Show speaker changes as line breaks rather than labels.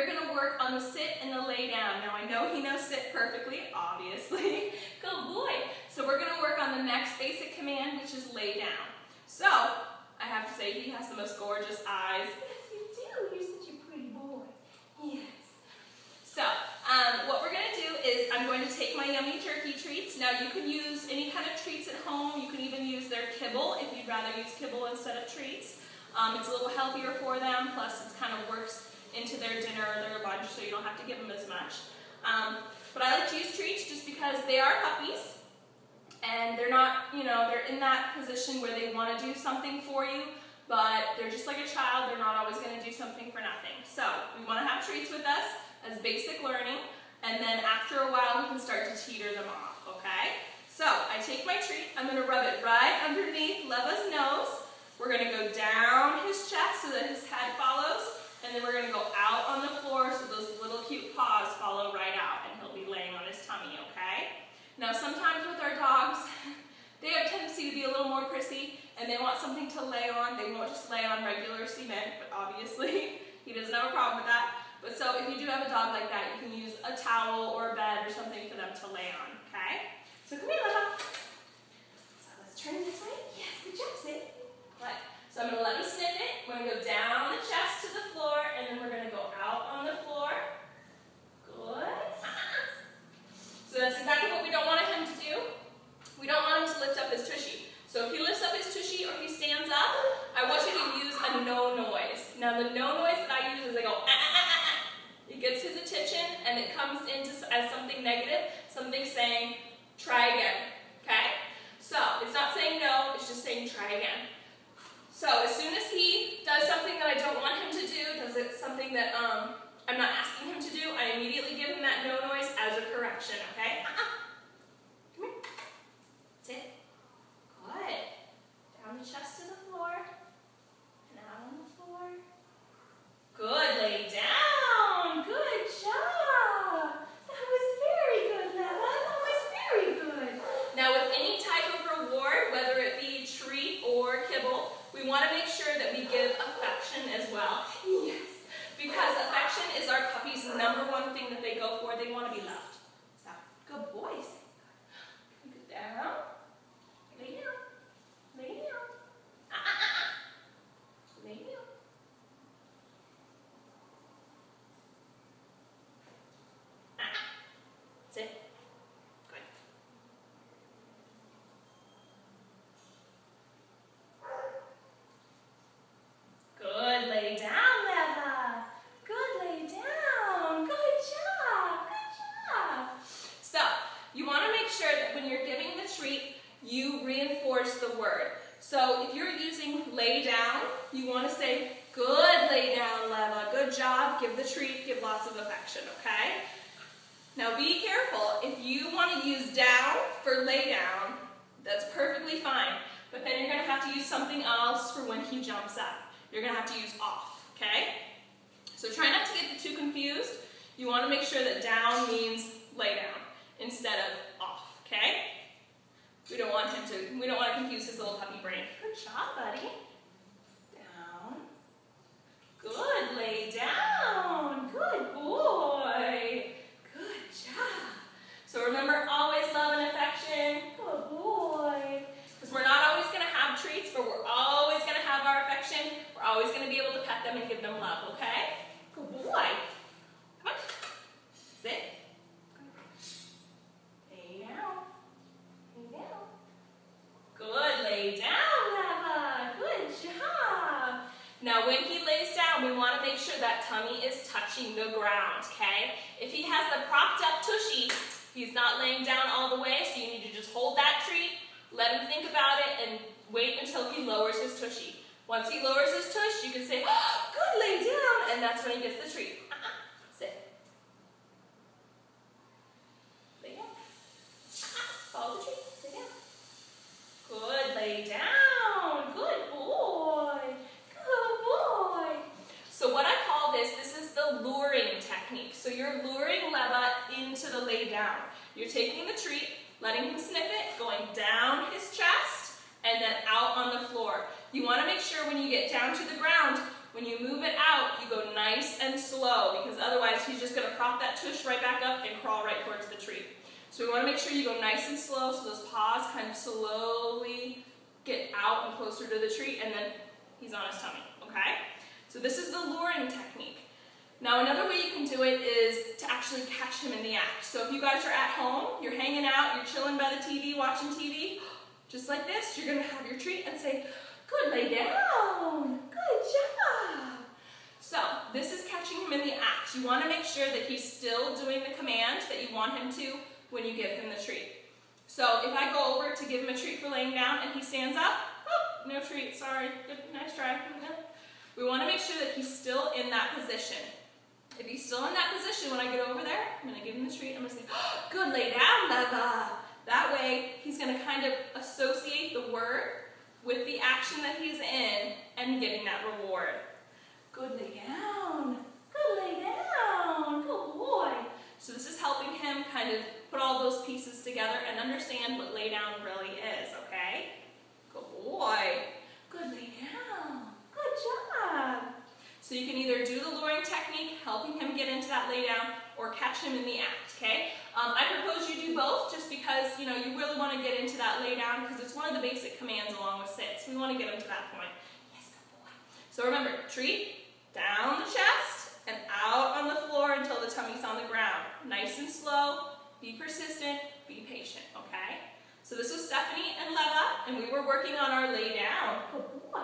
we're going to work on the sit and the lay down. Now I know he knows sit perfectly, obviously. Good boy. So we're going to work on the next basic command, which is lay down. So I have to say he has the most gorgeous eyes. Yes, you do. You're such a pretty boy. Yes. So what we're going to do is I'm going to take my yummy turkey treats. Now you can use any kind of treats at home. You can even use their kibble if you'd rather use kibble instead of treats. It's a little healthier for them, plus it kind of works into their dinner or their lunch, so you don't have to give them as much. But I like to use treats just because they are puppies, and they're not, they're in that position where they want to do something for you, but they're just like a child. They're not always going to do something for nothing. So we want to have treats with us as basic learning, and then after a while we can start to teeter them off, okay? So I take my treat, I'm going to rub it right underneath Leva's nose. We're going to go down his chest so that his head follows, and then we're going to go out on the floor so those little cute paws follow right out, and he'll be laying on his tummy, okay? Now sometimes with our dogs, they have a tendency to be a little more prissy, and they want something to lay on. They won't just lay on regular cement, but obviously he doesn't have a problem with that. But so if you do have a dog like that, you can use a towel or a bed or something for them to lay on, okay? So come here, Leva. So let's turn this way. Yes, good job, Sid. Right. So I'm going to let him sniff it. We're going to go down the chest to the floor, and then we're going to go out on the floor. Good. So that's exactly what we don't want him to do. We don't want him to lift up his tushy. So if he lifts up his tushy or he stands up, I want you to use a no noise. Now the no noise that I use is I go, ah, ah, ah, ah. It gets his attention, and it comes into as something negative, something saying, try again. Okay? So it's not saying no, it's just saying try again. So as soon as he does something that I don't want him to do, does it something that I'm not asking him to do, I immediately give him that no noise as a correction, okay? Come here. Sit. Good. Down the chest to the floor. And out on the floor. Good. Lay down. Good job. That was very good, Leva. That was very good. Now with any type of reward, whether it be treat or kibble, we want to make sure that we give affection as well. Yes, because affection is our puppy's #1 thing that they go for. They want to be loved. So, good boys. Good down. Lay down. Lay down. Ah, ah, ah, ah. Lay down. Ah, ah. Sit. Good. Good, lay down, Leva. Good, lay down. Good job, good job. So, you want to make sure that when you're giving the treat, you reinforce the word. So, if you're using lay down, you want to say, good, lay down, Leva. Good job, give the treat, give lots of affection, okay? Now, be careful. If you want to use down for lay down, that's perfectly fine. But then you're going to have to use something else for when he jumps up. You're going to have to use off, okay? So try not to get the two confused. You want to make sure that down means lay down instead of off, okay? We don't want to confuse his little puppy brain. Good job, buddy. Down. Good, lay down. Good boy. Good job. So remember, always love and affection. Good boy. Because we're not always going to have treats, but we're always going to have our affection. We're always going to be able to pet them and give them love, okay? Good boy. Come on. Sit. Lay down. Lay down. Good. Lay down, Leva. Good job. Now, when he lays down, we want to make sure that tummy is touching the ground, okay? If he has the propped up tushy, he's not laying down all the way, so you need to just hold that treat, let him think about it, and wait until he lowers his tushy. Once he lowers his tush, you can say, oh, good, lay down, and that's when he gets the treat. Sit. Lay down. Follow the treat. Lay down. Good, lay down. Good boy. Good boy. So what I call this is the luring technique. So you're luring Leva into the lay down. You're taking the treat, letting him sniff it, going down his chest, and then out on the floor. You want to make sure when you get down to the ground, When you move it out, you go nice and slow, because otherwise he's just going to prop that tush right back up and crawl right towards the treat. So we want to make sure you go nice and slow, so those paws kind of slowly get out and closer to the treat, and then he's on his tummy, okay? So this is the luring technique. Now another way you can do it is to actually catch him in the act. So if you guys are at home, you're hanging out, you're chilling by the TV, watching TV, just like this, you're going to have your treat and say, good, lay down, good job. So this is catching him in the act. You want to make sure that he's still doing the command that you want him to when you give him the treat. So if I go over to give him a treat for laying down and he stands up, oh, no treat, sorry, good, nice try. We want to make sure that he's still in that position. If he's still in that position when I get over there, I'm going to give him the treat. I'm going to say, oh, good, lay down, Baba. That way, he's going to kind of associate the word with the action that he's in and getting that reward. Good, lay down. Good, lay down. Good boy. So this is helping him kind of put all those pieces together and understand what lay down really is, okay? Good boy. Good, lay down. Good job. So you can either do the luring technique, helping him get into that lay down, or catch him in the act, okay? I propose you do both just because, you know, you really want to get into that lay down because it's one of the basic commands along with sits. We want to get him to that point. Yes, good boy. So remember, treat, down the chest, and out on the floor until the tummy's on the ground. Nice and slow, be persistent, be patient, okay? So this was Stephanie and Leva, and we were working on our lay down. Good boy.